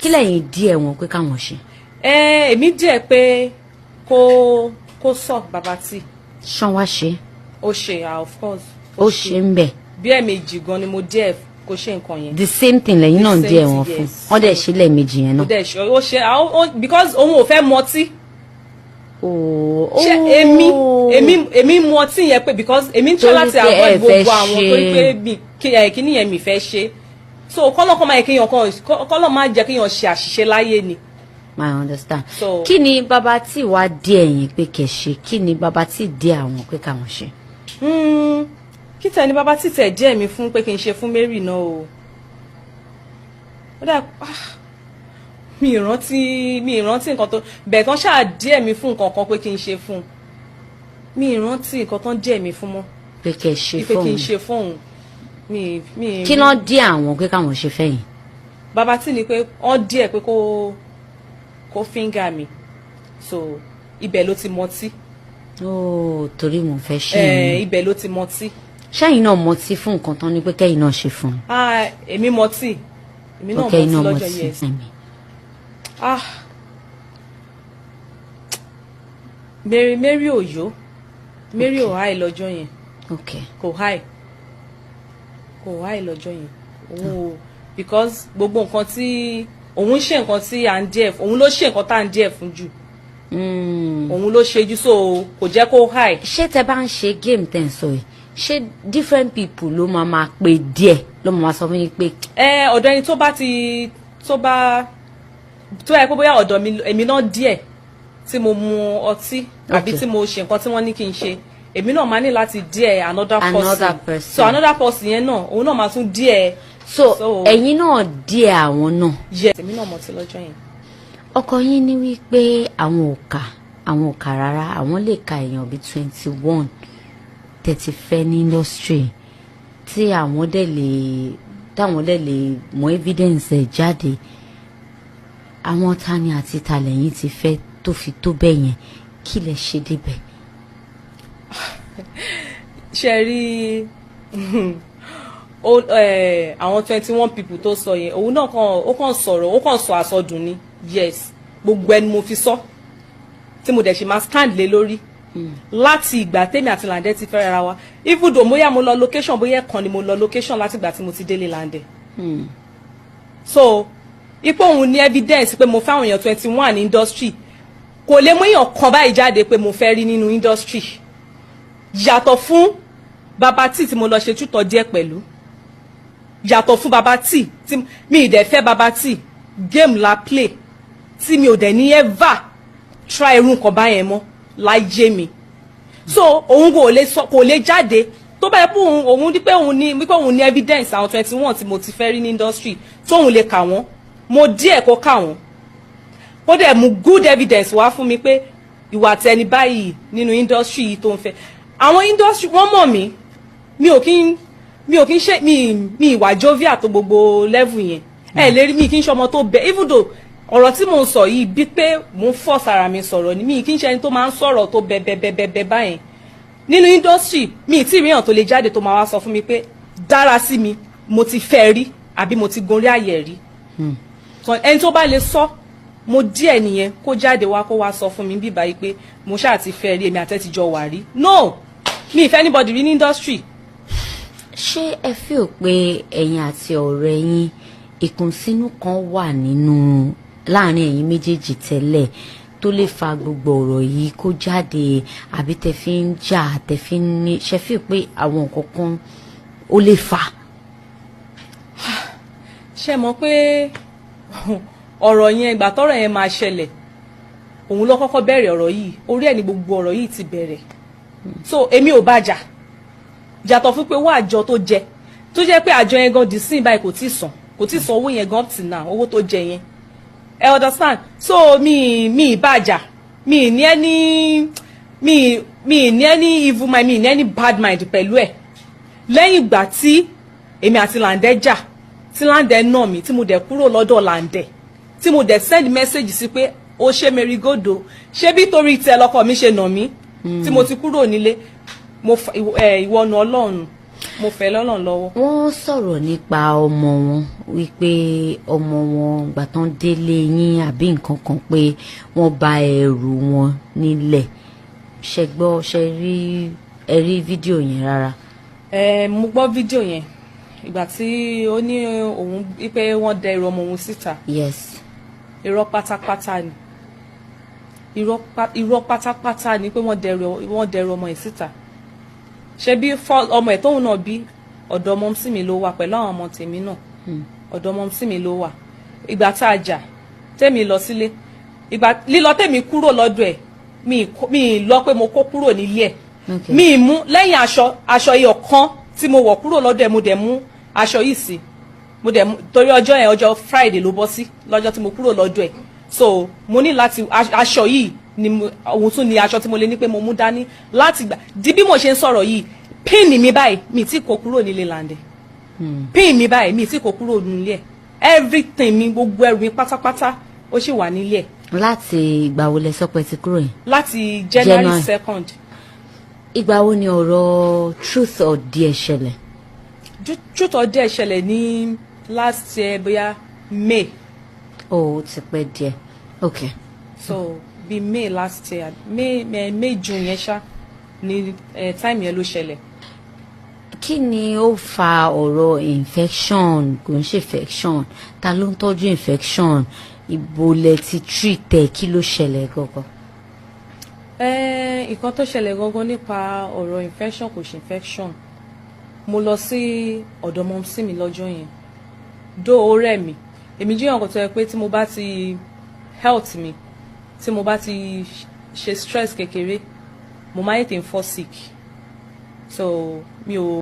kí lẹ́yìn díẹ̀ wọn pé káwọn ṣe. èmi díẹ̀ pé kó sọ bàbá tí. ṣán wá ṣe. ó ṣe of course. ó ṣe ń bẹ̀. bí ẹ̀ẹ̀mejì gan ni mo díẹ̀ kó ṣe nǹkan yẹn. the same thing lẹ́yìn náà díẹ̀ wọn fún wọ́n dẹ̀ ṣe lẹ́ẹ̀mejì yẹn náà. ó ṣe because òun ò fẹ́ mọtí. ṣe èmi mu ọtí yẹn pé because èmi ń tọ́ láti avoid gbogbo àwọn torí pé kíní yẹn mi fẹ́ ṣe so kọ́lọ́ máa jẹ́ kéèyàn ṣe àṣìṣe láyé ni. I understand. Kí ni bàbá tí wàá dé ẹ̀yìn pé kẹ̀ ṣe kí ni bàbá tí dé àwọn pé káwọn ṣe. kí tẹ̀ ni bàbá tí tẹ̀ díẹ̀ mi fún pé kí n ṣe fún Mary náà o. ó dà mi ìrántí nǹkan tó bẹ́ẹ̀ kan ṣáà díẹ̀ mi fún nǹkan kan pé kí n ṣe fún mi ìrántí nǹkan tán díẹ̀ mi fún mọ́. pé kẹ̀ ṣe fóun pé kí n ṣe fóun kí ló dé àwọn pé káwọn ṣe fẹ́yìn. bàbá tí ni pé wọ́n díẹ̀ pé kó fíńgà mi so ibẹ̀ ló ti mọtí. torí mo fẹ́ ṣe é. ibẹ̀ ló ti mọtí. ṣẹ́yìn náà mọtí fún nǹkan tán ni pé kẹ́yìn náà ṣe fún un. èmi mọtí èmi náà mọtí lọ́jọ́ yẹn. Mary òyò Mary ò háì lọ́jọ́ yẹn. kò háì lọ́jọ́ yẹn òun because gbogbo nǹkan tí òun ṣe nǹkan tí à ń díẹ̀ òun ló ṣe nǹkan tá à ń díẹ̀ fún jù òun ló ṣe jù so kò jẹ́ kó high. ṣé tẹ bá ń ṣe game tẹ̀ ń sọ yìí ṣé different people ló máa pè díẹ̀ ló máa sọ fún yín pé. ọ̀dọ̀ ẹni tó yẹ pé bóyá ọ̀dọ̀ èmi náà díẹ̀ tí mo mu ọtí àbí tí mo ṣe nǹkan tí wọ́n ní kí n ṣe èmi náà máa ní láti díẹ̀ another person so another person yẹn náà òun náà máa tún díẹ̀. so ẹ̀yin náà díẹ̀ àwọn náà. yes èmi náà mọtí lọ́jọ́ yẹn. ọkọ yín ní wípé àwọn ò kà rárá àwọn lè ka èèyàn bíi 21 tẹ̀tí fẹ́ ní industry tí táwọn dẹ̀ lè mú evidence ẹ̀ jáde àwọn tani àti talẹ̀yìn ti fẹ́ tó fi tó bẹ́ẹ̀ yẹn kí lẹ ṣe débẹ̀. ṣe rí àwọn 21 people tó sọ yẹn òun náà ó kàn sọ àsọdùn ni yes gbogbo ẹni mo fi sọ tí mo dẹ̀ ṣe máa stand lé lórí láti ìgbà tèmi àti Lande ti fẹ́ra ra wa even though bóyá mo lọ location bóyá ẹ̀kan ni mo lọ location láti ìgbà tí mo ti délé Lande. So ipò òun ní evidence pé mo fáwọn èèyàn 21 ní industry kò lè mú èèyàn kan báyìí jáde pé mo fẹ́ rí nínú industry yàtọ̀ fún bàbá tí mo lọ ṣe tútọ̀ díẹ̀ pẹ̀lú yàtọ̀ fún bàbá tí mi ì dẹ̀ fẹ́ bàbá tí game la play tí mi ò dẹ̀ ní ever try irú nǹkan báyẹn mọ́ láyé mi so òun kò lè jáde tó bá yẹ pé òun dípé òun ní evidence àwọn 21 tí mo ti fẹ́ rí ní industry tóun lè kà wọ́n mo díẹ̀ kó kà wọ́n ó dẹ̀ mú good evidence wá fún mi pé ìwà tẹni báyìí nínú industry yìí tó ń fẹ́ àwọn industry wọ́n mọ̀ mí mi ò kí ń ṣe mi ìwà jovial tó gbogbo level yẹn lè rí mi kí ń ṣe ọmọ tó bẹ even though ọ̀rọ̀ tí mò ń sọ yìí bí pé mò ń force ara mi sọ̀rọ̀ ni mi kí ń ṣe ẹni tó máa ń sọ̀rọ̀ tó bẹ báyẹn nínú industry mi tí ìríyàn tó lè jáde tó máa wá sọ fún mi pé dára sí mi mo ti fẹ́ rí àbí mo ti gorí àyè rí ẹni tó bá lè sọ mo díẹ̀ nìyẹn kó jáde wá kó wá sọ fún mi bí báyìí pé mo ṣáà ti fẹ́ rí èmi àtẹ́tijọ́ wà rí no mi ìfẹ́ anybody rí ní industry. ṣé ẹ feel pé ẹ̀yin àti ọ̀rẹ́ yín ìkùnsínú kan wà nínú láàrin ẹ̀yin méjèèjì tẹ́lẹ̀ tó lè fa gbogbo ọ̀rọ̀ yìí kó jáde àbí tẹ́ fi ń jà tẹ́ fi ń ní ṣe feel pé àwọn nǹkan kan ó lè fà. ṣe mọ̀ pé ọ̀rọ̀ yẹn ìgbà tọ́rọ̀ yẹn máa ṣẹlẹ̀ òun ló kọ́kọ́ bẹ̀rẹ̀ ọ̀rọ̀ yìí orí ẹ̀ ní gbogbo ọ̀rọ̀ yìí ti bẹ̀rẹ̀ so èmi ò bá jà yàtọ̀ fún pé owó àjọ tó jẹ tó jẹ́ pé àjọ yẹn gan di sí báyìí kò tí ì san owó yẹn gan up till now owó tó jẹ yẹn ẹ understand so mi bá jà mi ní any evil mind mi ní any bad mind pẹ̀lú ẹ̀ lẹ́yìn ìgbà tí èmi àti Lande jà tí Lande nà mí tí mo dẹ̀ kúrò lọ́dọ̀ Lande tí mo dẹ̀ send message sí pé ó ṣe merigodo ṣé bí torí tẹ lọ́kọ mi ṣe nà mí tí mo ti kúrò nílé mo ìwọ nu Ọlọ́run mo fẹ́ lọ́lọ́run lọ́wọ́. Wọ́n sọ̀rọ̀ nípa ọmọ wọn wípé ọmọ wọn gbà tán délé yín àbí nǹkan kan pé wọ́n bà ẹrù wọn nílẹ̀. Ṣé gbọ́ ṣé ẹ rí fídíò yẹn rárá? Mo gbọ́ fídíò yẹn ìgbà tí ó ní òun wípé wọ́n dẹ ẹrù ọmọ òun síta. Yes. Irọ́ pátápátá ni. Irọ́ pátápátá ni pé wọ́n dẹrù ọmọ ẹ̀ síta. Ṣé bí ọmọ ẹ̀ tóun náà bí ọ̀dọ̀ ọmọ sí mi ló wà pẹ̀lú àwọn ọmọ tèmi náà. Ọ̀dọ̀ ọmọ sí mi ló wà. Ìgbà tá a jà tèmi lọ sílé. Ìgbà lílọ tèmi kúrò lọ́dọ̀ ẹ̀ mi lọ pé mo kó kúrò nílé ẹ̀. Mi mú lẹ́yìn aṣọ iye ọ̀kan tí mo wọ̀ kúrò lọ́dọ̀ ẹ̀ mo dẹ̀ mú aṣọ yìí sí. Mo dẹ̀ mú torí ọjọ́ yẹn ọjọ́ Friday ló bọ́ sí lọ́jọ́ tí mo kúrò lọ́dọ̀ ẹ̀. So mo ní láti aṣọ yìí ni òun tún ni aṣọ tí mo lè ní pé mo mú dání láti gbà di bí mo ṣe ń sọ̀rọ̀ yìí pin mi báyìí mi tí kò kúrò nílé Lande. Pin mi báyìí mi tí kò kúrò nílé ẹ̀. Everything mi gbogbo ẹrù mi pátápátá ó sì wà nílé ẹ̀. Láti ìgbà wo lẹ sọ pé ti kúrò yẹn? Láti January 2nd. Ìgbà wo ni ọ̀rọ̀ truth or dare ṣẹlẹ̀? Truth or dare ṣẹlẹ̀ ní last year bóyá May. Ó ti pẹ́ díẹ̀. Okay. So bí May last year May June yẹn ṣá ni time yẹn ló ṣẹlẹ̀. Kí ni ó fa ọ̀rọ̀ infection kò ń ṣe infection ta ló ń tọ́jú infection ibo lẹ ti treat ẹ̀ kí ló ṣẹlẹ̀ gangan? Nǹkan tó ṣẹlẹ̀ gangan nípa ọ̀rọ̀ infection kò ṣe infection mo lọ sí ọ̀dọ̀ mọ́ sí mi lọ́jọ́ yẹn dó ọ̀rẹ́ mi èmi jí ọ̀kan tó yẹ pé tí mo bá ti health mi tí mo bá ti ṣe stress kékeré mo máa ń fall sick so mi ò